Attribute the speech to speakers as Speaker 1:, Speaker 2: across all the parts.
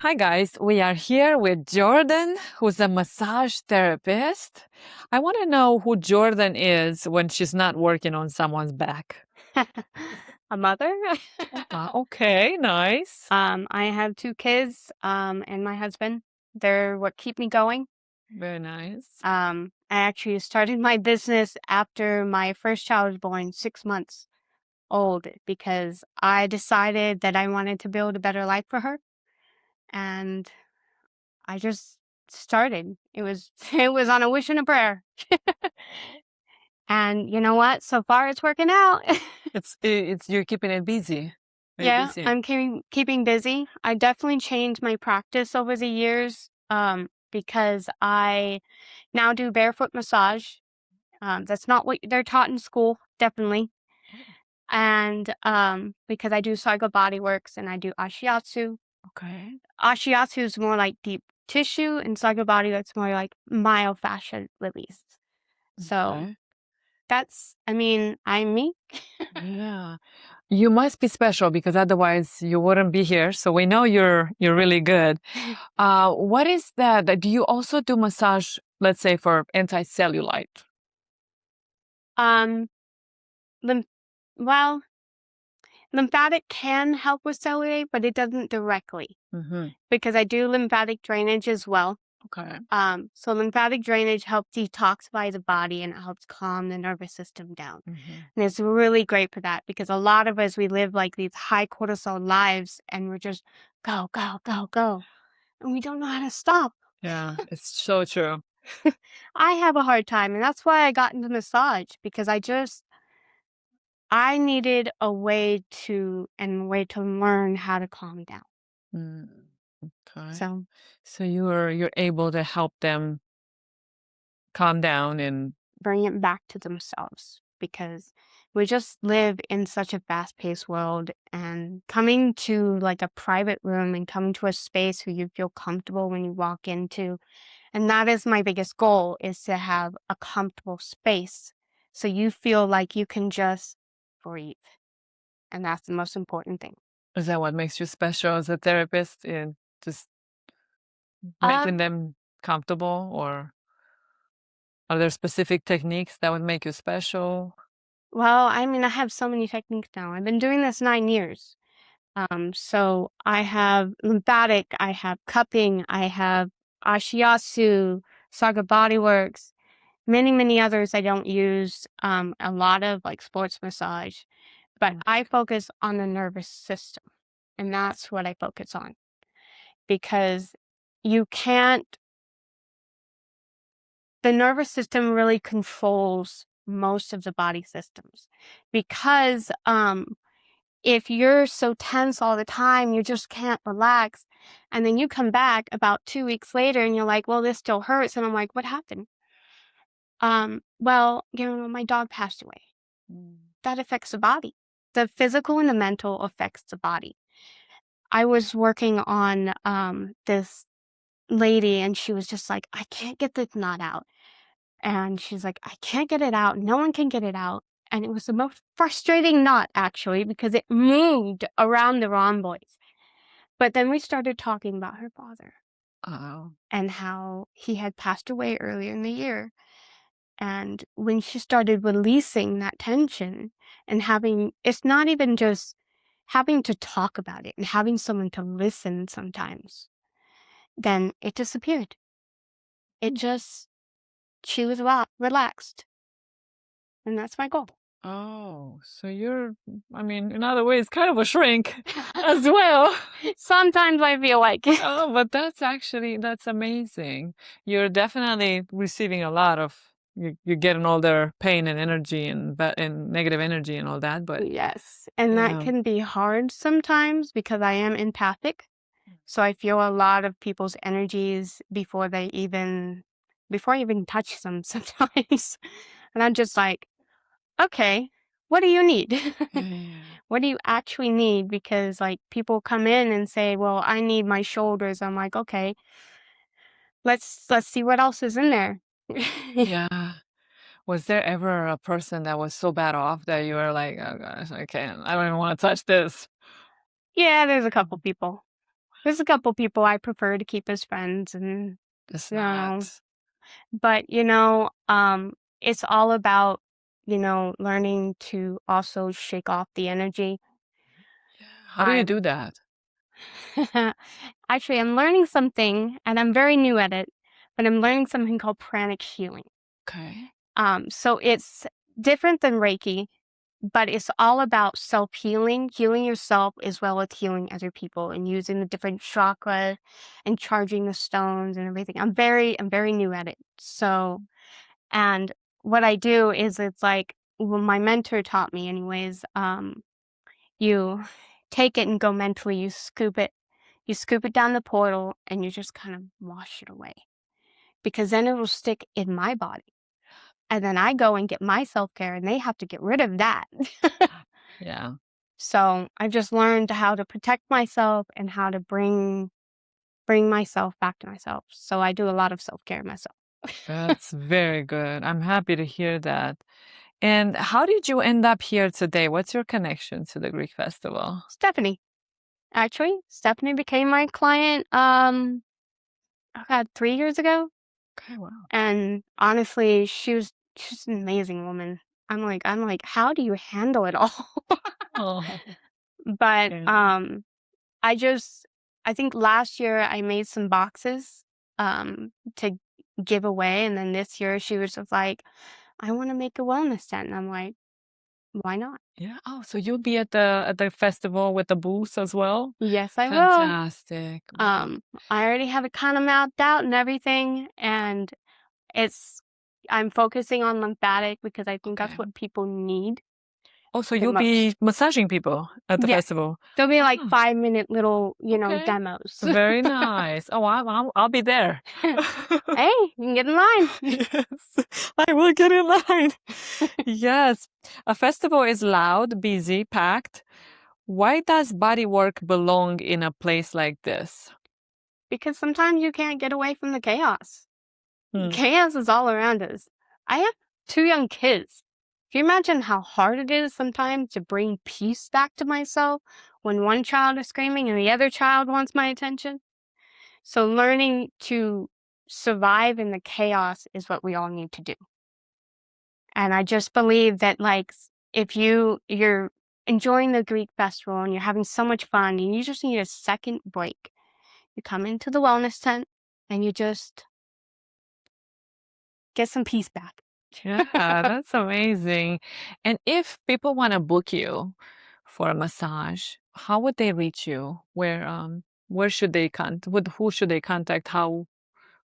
Speaker 1: Hi guys, we are here with Jordan, who's a massage therapist. I want to know who Jordan is when she's not working on someone's back.
Speaker 2: A mother.
Speaker 1: Okay, nice.
Speaker 2: I have two kids, and my husband. They're what keep me going.
Speaker 1: Very nice.
Speaker 2: I actually started my business after my first child was born, 6 months old, because I decided that I wanted to build a better life for her, and I just started. It was it was on a wish and a prayer. And you know what? So far, it's working out.
Speaker 1: It's you're keeping it busy. Very
Speaker 2: Yeah,
Speaker 1: busy.
Speaker 2: I'm keeping busy. I definitely changed my practice over the years, because I now do barefoot massage. That's not what they're taught in school, definitely. And because I do Saiga Body Works and I do Ashiatsu.
Speaker 1: Okay.
Speaker 2: Ashiatsu is more like deep tissue, and Saiga Body Works more like myofascial release. So
Speaker 1: Okay.
Speaker 2: I mean, I'm me.
Speaker 1: Yeah. You must be special because otherwise you wouldn't be here. So we know you're really good. What is that? Do you also do massage, let's say, for anti-cellulite?
Speaker 2: um, lymph- well, lymphatic can help with cellulite, but it doesn't directly
Speaker 1: Mm-hmm.
Speaker 2: because I do lymphatic drainage as well.
Speaker 1: Okay.
Speaker 2: So lymphatic drainage helps detoxify the body and it helps calm the nervous system down.
Speaker 1: Mm-hmm.
Speaker 2: And it's really great for that because a lot of us, we live like these high cortisol lives and we're just go, go, go, go. And we don't know how to stop.
Speaker 1: Yeah, it's so true.
Speaker 2: I have a hard time. And that's why I got into massage because I needed a way to learn how to calm down.
Speaker 1: Mm, okay.
Speaker 2: So
Speaker 1: So you're able to help them calm down and
Speaker 2: bring it back to themselves because we just live in such a fast-paced world, and coming to like a private room and coming to a space where you feel comfortable when you walk into, and that is my biggest goal, is to have a comfortable space so you feel like you can just breathe, and that's the most important thing.
Speaker 1: is that what makes you special as a therapist in just
Speaker 2: um
Speaker 1: making them comfortable, or are there specific techniques that would make you special?
Speaker 2: well, I mean, I have so many techniques now. I've been doing this 9 years. So I have lymphatic, I have cupping, I have ashiatsu, Saga Body Works, many others I don't use, a lot of like sports massage, but
Speaker 1: Mm.
Speaker 2: I focus on the nervous system, and that's what I focus on because you can't, the nervous system really controls most of the body systems because, if you're so tense all the time, you just can't relax. And then you come back about 2 weeks later and you're like, well, this still hurts. And I'm like, what happened? Well, my dog passed away.
Speaker 1: Mm.
Speaker 2: That affects the body. The physical and the mental affects the body. I was working on this lady and she was just like, I can't get this knot out. And she's like, I can't get it out. No one can get it out. And it was the most frustrating knot, actually, because it moved around the rhomboids. But then we started talking about her father
Speaker 1: Oh.
Speaker 2: and how he had passed away earlier in the year. And when she started releasing that tension and having, it's not even just having to talk about it and having someone to listen sometimes, then it disappeared. It just, she was relaxed. And that's my goal.
Speaker 1: Oh, so I mean, in other ways, kind of a shrink as well.
Speaker 2: Sometimes I feel like it.
Speaker 1: Oh, but that's amazing. You're definitely receiving a lot of you're getting all their pain and energy and negative energy and all that, but
Speaker 2: Yes, and that
Speaker 1: yeah.
Speaker 2: can be hard sometimes because I am empathic. So I feel a lot of people's energies before I even touch them sometimes. And I'm just like, okay, what do you need?
Speaker 1: Yeah, yeah.
Speaker 2: What do you actually need? Because like people come in and say, well, I need my shoulders. I'm like, okay, let's see what else is in there.
Speaker 1: Yeah. Was there ever a person that was so bad off that you were like, oh gosh, I don't even want to touch this?
Speaker 2: Yeah, there's a couple people. There's a couple people I prefer to keep as friends and,
Speaker 1: It's
Speaker 2: you know,
Speaker 1: not.
Speaker 2: but, it's all about, learning to also shake off the energy.
Speaker 1: Yeah. How do you
Speaker 2: I'm
Speaker 1: do that?
Speaker 2: Actually, I'm learning something, and I'm very new at it, but I'm learning something called pranic healing.
Speaker 1: Okay.
Speaker 2: So it's different than Reiki, but it's all about self-healing, healing yourself as well as healing other people and using the different chakras and charging the stones and everything. I'm very new at it. So, and what I do is it's like, well, my mentor taught me anyways, you take it and go mentally, you scoop it down the portal and you just kind of wash it away because then it will stick in my body. And then I go and get my self-care and they have to get rid of that.
Speaker 1: Yeah.
Speaker 2: So I've just learned how to protect myself and how to bring myself back to myself. So I do a lot of self-care myself.
Speaker 1: That's very good. I'm happy to hear that. And how did you end up here today? What's your connection to the Greek festival?
Speaker 2: Stephanie, actually, Stephanie became my client oh God, 3 years ago.
Speaker 1: Okay, wow.
Speaker 2: And honestly, she's an amazing woman. I'm like, how do you handle it all?
Speaker 1: Oh,
Speaker 2: But
Speaker 1: yeah.
Speaker 2: I just I think last year I made some boxes to give away, and then this year she was just like, I want to make a wellness tent. And I'm like, why not?
Speaker 1: Yeah. Oh, so you'll be at the festival with the booths as well?
Speaker 2: Yes, I will.
Speaker 1: Fantastic. Wow.
Speaker 2: I already have it kind of mapped out and everything, and it's I'm focusing on lymphatic because I think that's
Speaker 1: Okay.
Speaker 2: what people need
Speaker 1: Oh, so
Speaker 2: the
Speaker 1: you'll
Speaker 2: most.
Speaker 1: be massaging people at the
Speaker 2: Yes.
Speaker 1: festival?
Speaker 2: There'll be like
Speaker 1: Oh,
Speaker 2: 5-minute little,
Speaker 1: okay.
Speaker 2: demos.
Speaker 1: Very nice. Oh, I'll be there.
Speaker 2: Hey, you can get in line.
Speaker 1: Yes, I will get in line. Yes, a festival is loud, busy, packed. Why does body work belong in a place like this?
Speaker 2: Because sometimes you can't get away from the chaos.
Speaker 1: Hmm.
Speaker 2: Chaos is all around us. I have 2 young kids. Can you imagine how hard it is sometimes to bring peace back to myself when one child is screaming and the other child wants my attention? So learning to survive in the chaos is what we all need to do. And I just believe that if you're enjoying the Greek festival and you're having so much fun and you just need a second break, you come into the wellness tent and you just get some peace back.
Speaker 1: Yeah, that's amazing. And if people want to book you for a massage, how would they reach you? Where should they with who should they contact?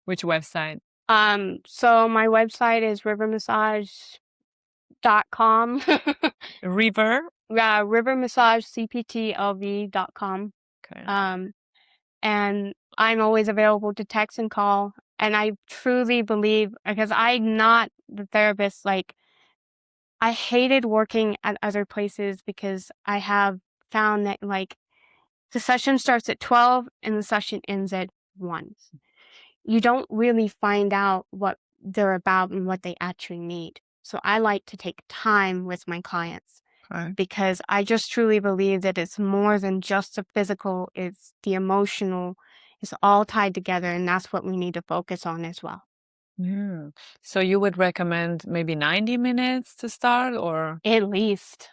Speaker 1: Which website?
Speaker 2: So my website is rivermassage.com.
Speaker 1: River?
Speaker 2: Yeah, rivermassagecptlv.com.
Speaker 1: Okay.
Speaker 2: Um, and I'm always available to text and call. And I truly believe, because I'm not the therapist, like, I hated working at other places because I have found that, like, the session starts at 12 and the session ends at 1. You don't really find out what they're about and what they actually need. So I like to take time with my clients
Speaker 1: Okay.
Speaker 2: because I just truly believe that it's more than just the physical, it's the emotional, it's all tied together, and that's what we need to focus on as well.
Speaker 1: Mm. So you would recommend maybe 90 minutes to start or
Speaker 2: At least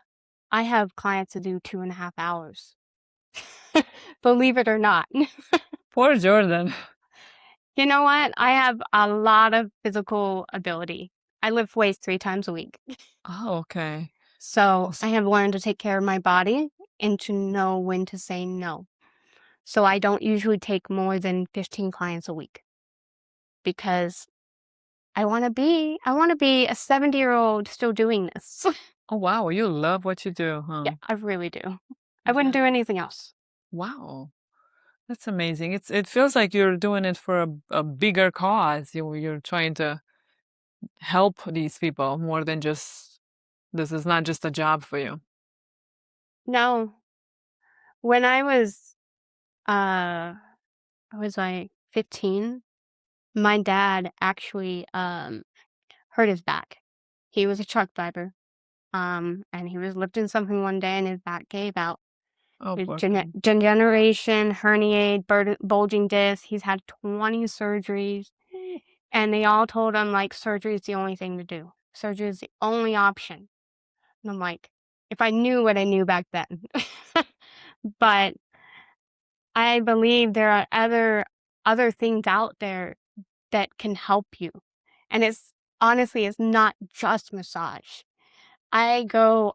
Speaker 2: I have clients that do 2.5 hours. Believe it or not.
Speaker 1: poor Jordan?
Speaker 2: You know what? I have a lot of physical ability. I lift weights 3 times a week.
Speaker 1: Oh, okay.
Speaker 2: So
Speaker 1: S-
Speaker 2: I have learned to take care of my body and to know when to say no. So I don't usually take more than 15 clients a week because I want to be a 70-year-old still doing this.
Speaker 1: Oh, wow, you love what you do, huh?
Speaker 2: Yeah, I really do. I wouldn't
Speaker 1: Yeah.
Speaker 2: do anything else.
Speaker 1: Wow. That's amazing. It feels like you're doing it for a bigger cause. You're trying to help these people more than just this is not just a job for you.
Speaker 2: No, when uh I was like 15, my dad actually hurt his back. He was a truck driver. And he was lifting something one day and his back gave out.
Speaker 1: Oh,
Speaker 2: With
Speaker 1: poor thing.
Speaker 2: degeneration, herniate, bulging disc. He's had 20 surgeries, and they all told him like surgery is the only thing to do. Surgery is the only option. And I'm like, if I knew what I knew back then. But I believe there are other things out there that can help you. And it's honestly, it's not just massage. I go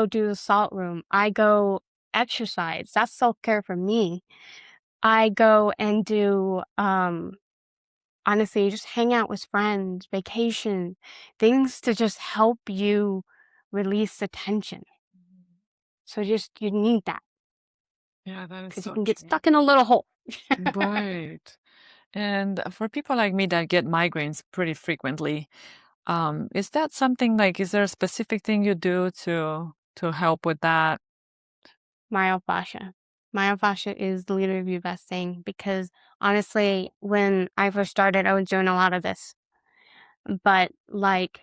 Speaker 2: do the salt room. I go exercise. That's self-care for me. I go and do honestly just hang out with friends, vacation, things to just help you release the tension. So just you need that
Speaker 1: Yeah, that is
Speaker 2: because you
Speaker 1: so
Speaker 2: can get
Speaker 1: true.
Speaker 2: stuck in a little hole.
Speaker 1: Right. And for people like me that get migraines pretty frequently, is that something like, is there a specific thing you do to help with that?
Speaker 2: Myofascia. Myofascia is literally the best thing because honestly, when I first started, I was doing a lot of this. But like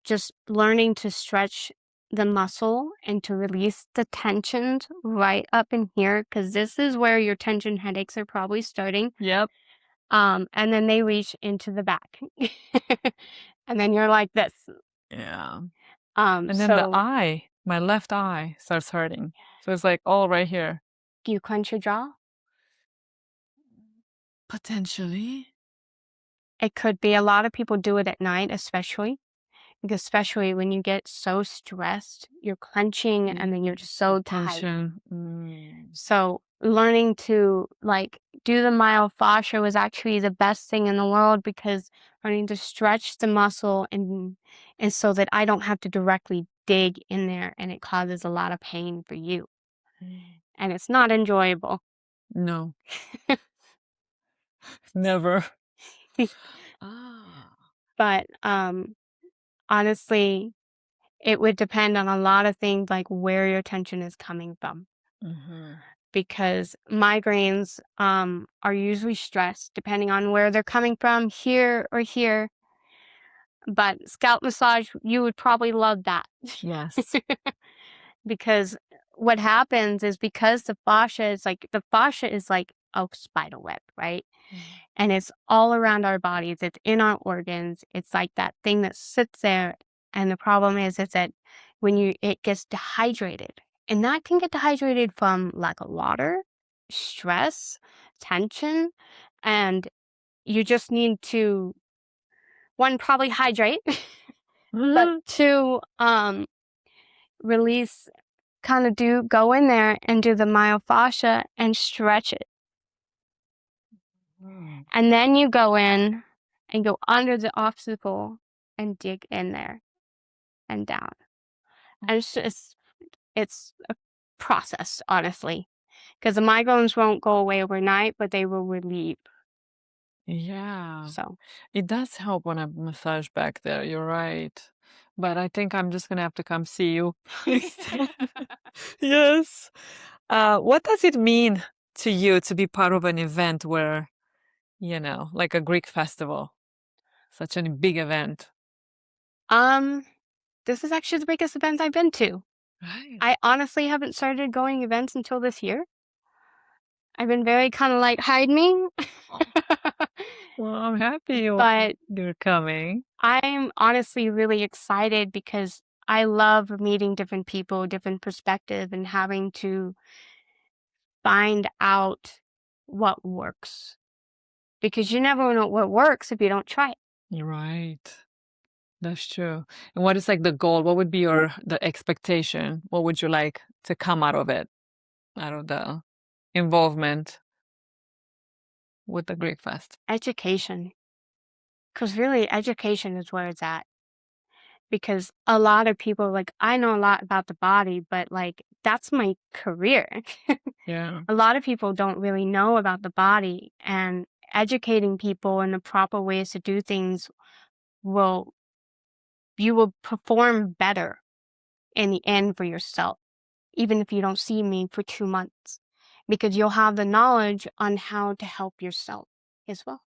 Speaker 2: just learning to stretch the muscle and to release the tensions right up in here, because this is where your tension headaches are probably starting.
Speaker 1: Yep.
Speaker 2: And then they reach into the back. And then you're like this.
Speaker 1: Yeah. And then the
Speaker 2: So
Speaker 1: eye, my left eye starts hurting. So it's like all right here.
Speaker 2: do you clench your jaw?
Speaker 1: Potentially.
Speaker 2: It could be. A lot of people do it at night, especially when you get so stressed, you're clenching and then you're just so tight.
Speaker 1: Tension. Mm.
Speaker 2: So learning to like do the myofascia was actually the best thing in the world because learning to stretch the muscle and so that I don't have to directly dig in there and it causes a lot of pain for you. And it's not enjoyable.
Speaker 1: No, never. Ah.
Speaker 2: But honestly, it would depend on a lot of things like where your tension is coming from.
Speaker 1: Mm-hmm.
Speaker 2: Because migraines are usually stress depending on where they're coming from, here or here. But scalp massage, you would probably love that.
Speaker 1: Yes.
Speaker 2: Because what happens is because the fascia is like a spider web, right? And it's all around our bodies, it's in our organs, it's like that thing that sits there. And the problem is that when it gets dehydrated, and that can get dehydrated from lack of water, stress, tension, and you just need to, one, probably hydrate, but
Speaker 1: Mhm.
Speaker 2: two, release, go in there and do the myofascia and stretch it.
Speaker 1: Mm.
Speaker 2: And then you go in and go under the obstacle and dig in there and down. And it's a process, honestly, because the migraines won't go away overnight, but they will relieve.
Speaker 1: Yeah,
Speaker 2: So
Speaker 1: it does help when I massage back there. You're right. But I think I'm just gonna have to come see you instead. Yes. What does it mean to you to be part of an event where, like a Greek festival, such a big event?
Speaker 2: this is actually the biggest event I've been to.
Speaker 1: Right.
Speaker 2: I honestly haven't started going events until this year. I've been very kind of like hide me.
Speaker 1: Well, I'm happy
Speaker 2: But
Speaker 1: you're coming.
Speaker 2: I'm honestly really excited because I love meeting different people, different perspective, and having to find out what works. Because you never know what works if you don't try it.
Speaker 1: You're right. That's true. And what is like the goal? What would be the expectation? What would you like to come out of it, out of the involvement with the Greek Fest?
Speaker 2: Education. Because really, education is where it's at. Because a lot of people, like, I know a lot about the body, but like, that's my career.
Speaker 1: Yeah.
Speaker 2: A lot of people don't really know about the body, and educating people in the proper ways to do things you will perform better in the end for yourself, even if you don't see me for 2 months, because you'll have the knowledge on how to help yourself as well.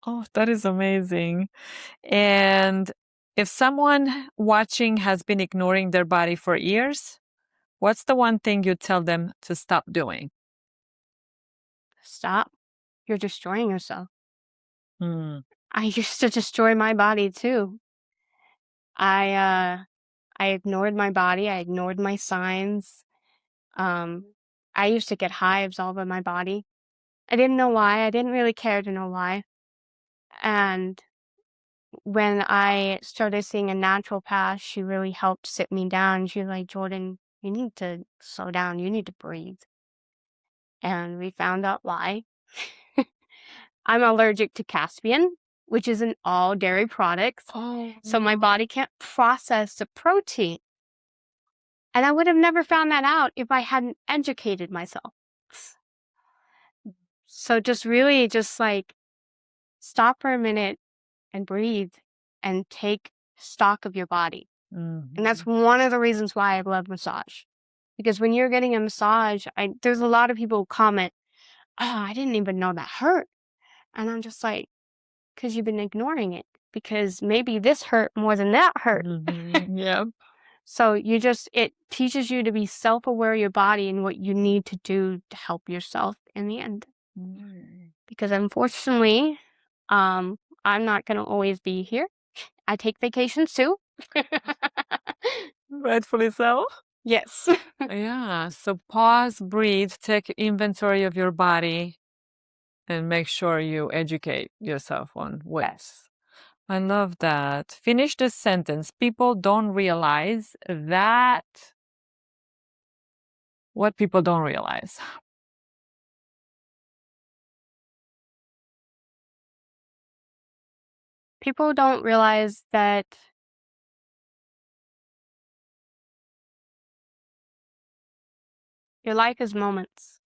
Speaker 1: Oh, that is amazing. And if someone watching has been ignoring their body for years, What's the one thing you tell them to stop doing?
Speaker 2: Stop. You're destroying yourself.
Speaker 1: Hmm.
Speaker 2: I used to destroy my body too. I ignored my body. I ignored my signs. I used to get hives all over my body. I didn't know why. I didn't really care to know why. And when I started seeing a naturopath, she really helped sit me down. She was like, Jordan, you need to slow down. You need to breathe. And we found out why. I'm allergic to Caspian, which is in all dairy products.
Speaker 1: Oh,
Speaker 2: So my body can't process the protein. And I would have never found that out if I hadn't educated myself. So just really just like stop for a minute and breathe and take stock of your body. And that's one of the reasons why I love massage. Because when you're getting a massage, there's a lot of people who comment, oh, I didn't even know that hurt. And I'm just like, because you've been ignoring it. Because maybe this hurt more than that hurt.
Speaker 1: Yep.
Speaker 2: So it teaches you to be self-aware of your body and what you need to do to help yourself in the end. Because unfortunately, I'm not going to always be here. I take vacations too.
Speaker 1: Rightfully so.
Speaker 2: Yes.
Speaker 1: Yeah. So pause, breathe, take inventory of your body, and make sure you educate yourself on what.
Speaker 2: Yes.
Speaker 1: I love that. Finish the sentence. People don't realize that. What people don't realize.
Speaker 2: People don't realize that your life is moments.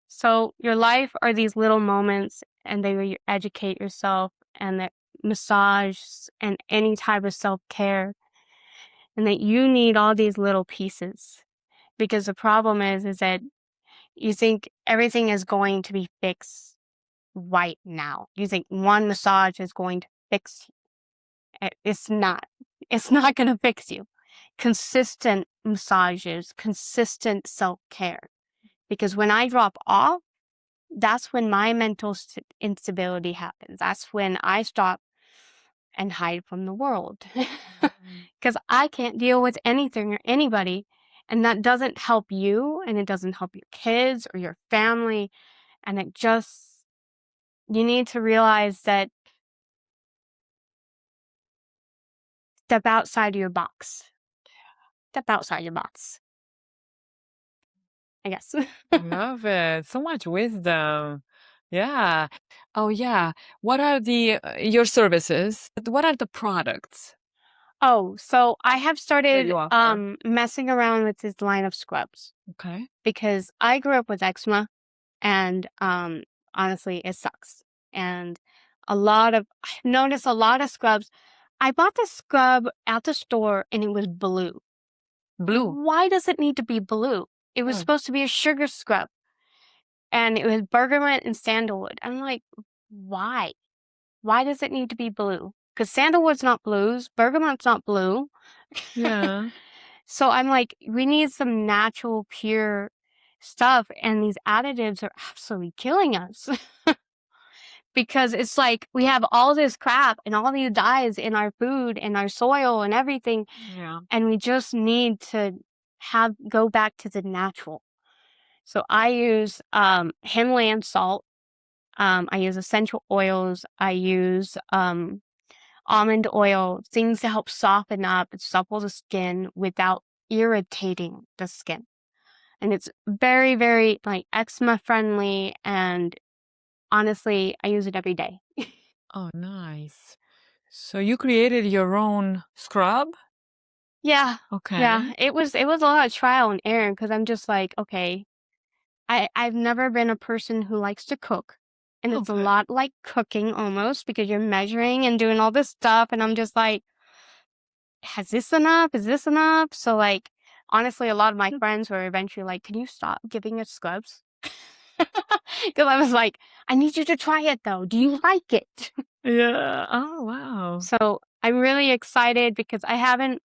Speaker 2: So your life are these little moments, and where you educate yourself, and that massage and any type of self-care, and that you need all these little pieces. Because the problem is that you think everything is going to be fixed right now. You think one massage is going to fix you. It's not. It's not going to fix you. Consistent massages, consistent self-care. Because when I drop off, that's when my mental instability happens. That's when I stop and hide from the world. Because I can't deal with anything or anybody. And that doesn't help you, and it doesn't help your kids or your family. And you need to realize that step outside your box. Step outside your box. I guess.
Speaker 1: Love it. So much wisdom. Yeah. Oh, yeah. What are your services? What are the products
Speaker 2: Oh, so I have
Speaker 1: that
Speaker 2: started
Speaker 1: you offer?
Speaker 2: messing around with this line of scrubs
Speaker 1: Okay.
Speaker 2: because I grew up with eczema, and honestly, it sucks. And I've noticed a lot of scrubs. I bought the scrub at the store and it was blue.
Speaker 1: Blue.
Speaker 2: Why does it need to be blue? It was
Speaker 1: Oh.
Speaker 2: supposed to be a sugar scrub. And it was bergamot and sandalwood. I'm like, why? Why does it need to be blue? Because sandalwood's not blues, bergamot's not blue.
Speaker 1: Yeah.
Speaker 2: So I'm like, we need some natural, pure stuff, and these additives are absolutely killing us. Because it's like we have all this crap and all these dyes in our food and our soil and everything,
Speaker 1: Yeah.
Speaker 2: and we just need to go back to the natural. So I use Himalayan salt. I use essential oils. I use almond oil, things to help soften up and supple the skin without irritating the skin. And it's very, very like eczema friendly. And honestly, I use it every day.
Speaker 1: Oh, nice. So you created your own scrub?
Speaker 2: Yeah.
Speaker 1: Okay.
Speaker 2: Yeah. It was a lot of trial and error because I'm just like, okay, I've never been a person who likes to cook. And it's a
Speaker 1: Okay.
Speaker 2: lot like cooking almost because you're measuring and doing all this stuff. And I'm just like, has this enough? Is this enough? So like, honestly, a lot of my friends were eventually like, can you stop giving us scrubs? Because I was like, I need you to try it though. Do you like it?
Speaker 1: Yeah. Oh, wow.
Speaker 2: So I'm really excited because I haven't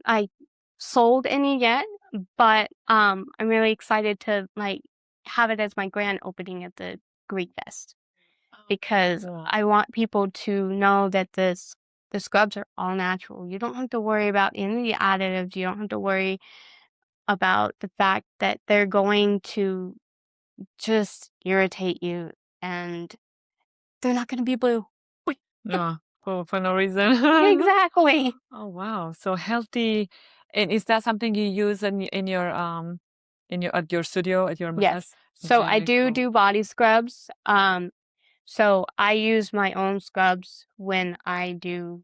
Speaker 2: like sold any yet, but I'm really excited to like have it as my grand opening at the Greek Fest because
Speaker 1: Cool.
Speaker 2: I want people to know that the scrubs are all natural. You don't have to worry about any of the additives. You don't have to worry about the fact that they're going to just irritate you and they're not going to be blue.
Speaker 1: Yeah, for no reason.
Speaker 2: Exactly.
Speaker 1: Oh wow, so healthy. And is that something you use in your at your studio at your massage?
Speaker 2: Yes. So I
Speaker 1: Okay, cool.
Speaker 2: do body scrubs. So I use my own scrubs when I do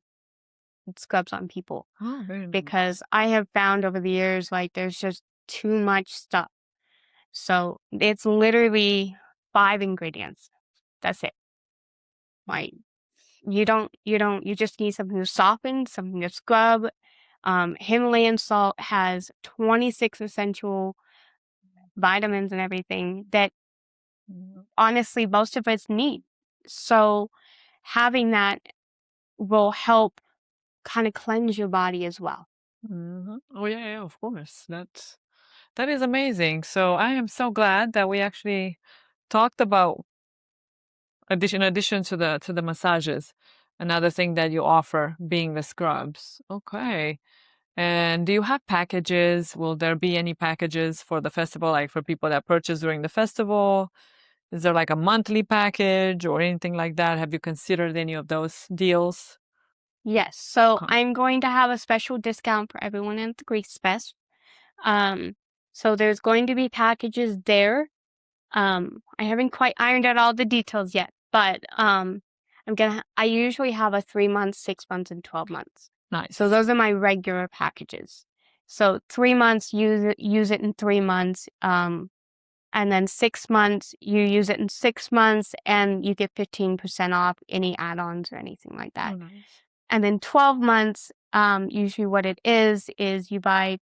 Speaker 2: scrubs on people
Speaker 1: Oh, very nice.
Speaker 2: because I have found over the years like there's just too much stuff. So it's literally 5 ingredients. That's it. Like you just need something to soften, something to scrub. Himalayan salt has 26 essential vitamins and everything that honestly most of us need. So having that will help kind of cleanse your body as well.
Speaker 1: Oh yeah, yeah, of course. That is amazing. So I am so glad that we actually talked about in addition to the massages, another thing that you offer being the scrubs. Okay. And do you have packages? Will there be any packages for the festival, like for people that purchase during the festival? Is there like a monthly package or anything like that? Have you considered any of those deals?
Speaker 2: Yes, so
Speaker 1: Okay.
Speaker 2: I'm going to have a special discount for everyone at the Grease Fest. So there's going to be packages there. I haven't quite ironed out all the details yet, but I usually have a 3 months, 6 months, and 12 months.
Speaker 1: Nice.
Speaker 2: So those are my regular packages. So 3 months, use it in 3 months. And then 6 months, you use it in 6 months, and you get 15% off any add-ons or anything like that.
Speaker 1: Oh, nice.
Speaker 2: And then 12 months, usually what it is you buy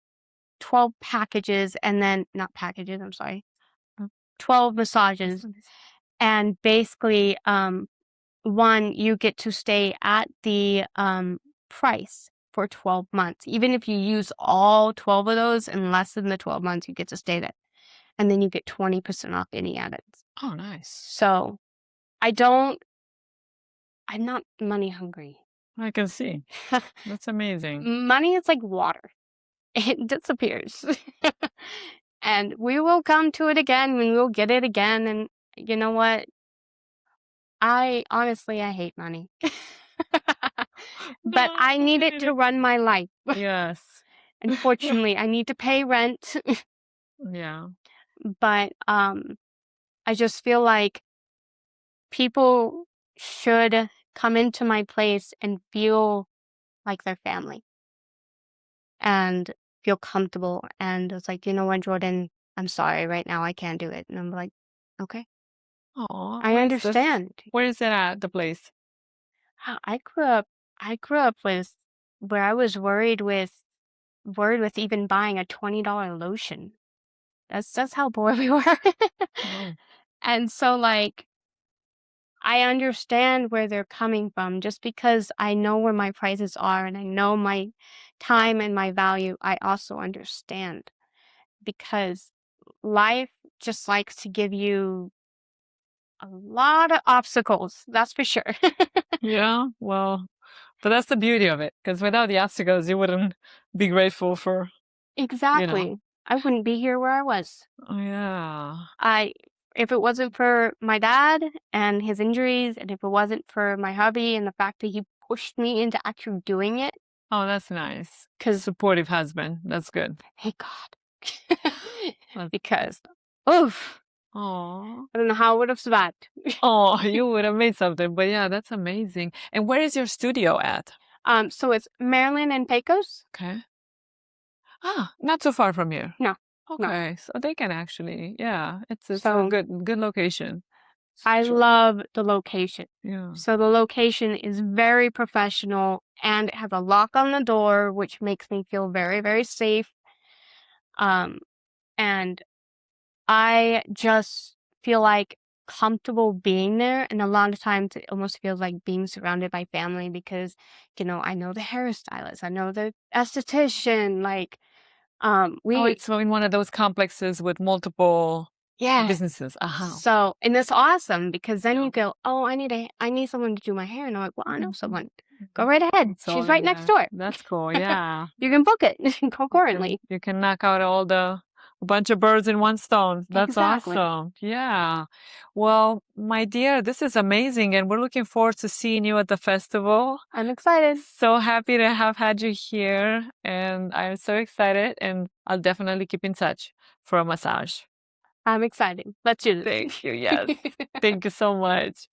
Speaker 2: 12 packages and then, not packages, I'm sorry, 12 massages. And basically, one, you get to stay at the price for 12 months. Even if you use all 12 of those in less than the 12 months, you get to stay there. And then you get 20% off any add-ons.
Speaker 1: Oh, nice.
Speaker 2: So I'm not money hungry.
Speaker 1: I can see. That's amazing.
Speaker 2: Money is like water. It disappears. And we will come to it again and we'll get it again. And you know what? I hate money. But I need it to run my life.
Speaker 1: Yes.
Speaker 2: Unfortunately, I need to pay rent.
Speaker 1: Yeah.
Speaker 2: But I just feel like people should come into my place and feel like their family and feel comfortable. And it's like, you know what, Jordan, I'm sorry, right now I can't do it. And I'm like, okay,
Speaker 1: Oh,
Speaker 2: I understand.
Speaker 1: Where is it at, the place?
Speaker 2: I grew up with where I was worried with even buying a $20 lotion. That's how poor we were.
Speaker 1: Oh.
Speaker 2: And so like I understand where they're coming from. Just because I know where my prices are and I know my time and my value, I also understand because life just likes to give you a lot of obstacles, that's for sure.
Speaker 1: Yeah, well, but that's the beauty of it, because without the obstacles, you wouldn't be grateful for,
Speaker 2: Exactly. I wouldn't be here where I was.
Speaker 1: Oh, yeah.
Speaker 2: If it wasn't for my dad and his injuries, and if it wasn't for my hubby and the fact that he pushed me into actually doing it,
Speaker 1: Oh, that's nice.
Speaker 2: 'cause
Speaker 1: Supportive husband. That's good.
Speaker 2: thank God. Because, oof,
Speaker 1: Oh.
Speaker 2: I don't know how I would have survived.
Speaker 1: Oh, you would have made something, but yeah, that's amazing. And where is your studio at?
Speaker 2: So it's Maryland and Pecos.
Speaker 1: Okay. Ah, not too far from here.
Speaker 2: No, no.
Speaker 1: Okay, so they can actually, yeah, it's a
Speaker 2: So
Speaker 1: good location.
Speaker 2: I
Speaker 1: Sure.
Speaker 2: love the location.
Speaker 1: Yeah.
Speaker 2: So the location is very professional and it has a lock on the door, which makes me feel very, very safe. And I just feel like comfortable being there. And a lot of times it almost feels like being surrounded by family because, I know the hairstylist, I know the esthetician, like
Speaker 1: Oh,
Speaker 2: We
Speaker 1: it's in one of those complexes with multiple
Speaker 2: yeah.
Speaker 1: businesses.
Speaker 2: So and it's awesome because then
Speaker 1: Yeah.
Speaker 2: you go, oh, I need someone to do my hair, and I'm like, well, I know
Speaker 1: Mhm.
Speaker 2: someone. Go right ahead.
Speaker 1: It's all
Speaker 2: She's
Speaker 1: in
Speaker 2: right next
Speaker 1: there.
Speaker 2: door.
Speaker 1: That's cool. Yeah.
Speaker 2: You can book it concurrently.
Speaker 1: You can knock out a bunch of birds in one stone. That's
Speaker 2: Exactly.
Speaker 1: awesome. Yeah. Well, my dear, this is amazing, and we're looking forward to seeing you at the festival.
Speaker 2: I'm excited.
Speaker 1: So happy to have had you here, and I'm so excited, and I'll definitely keep in touch for a massage.
Speaker 2: I'm excited. Let's do this.
Speaker 1: Thank you. Yes. Thank you so much.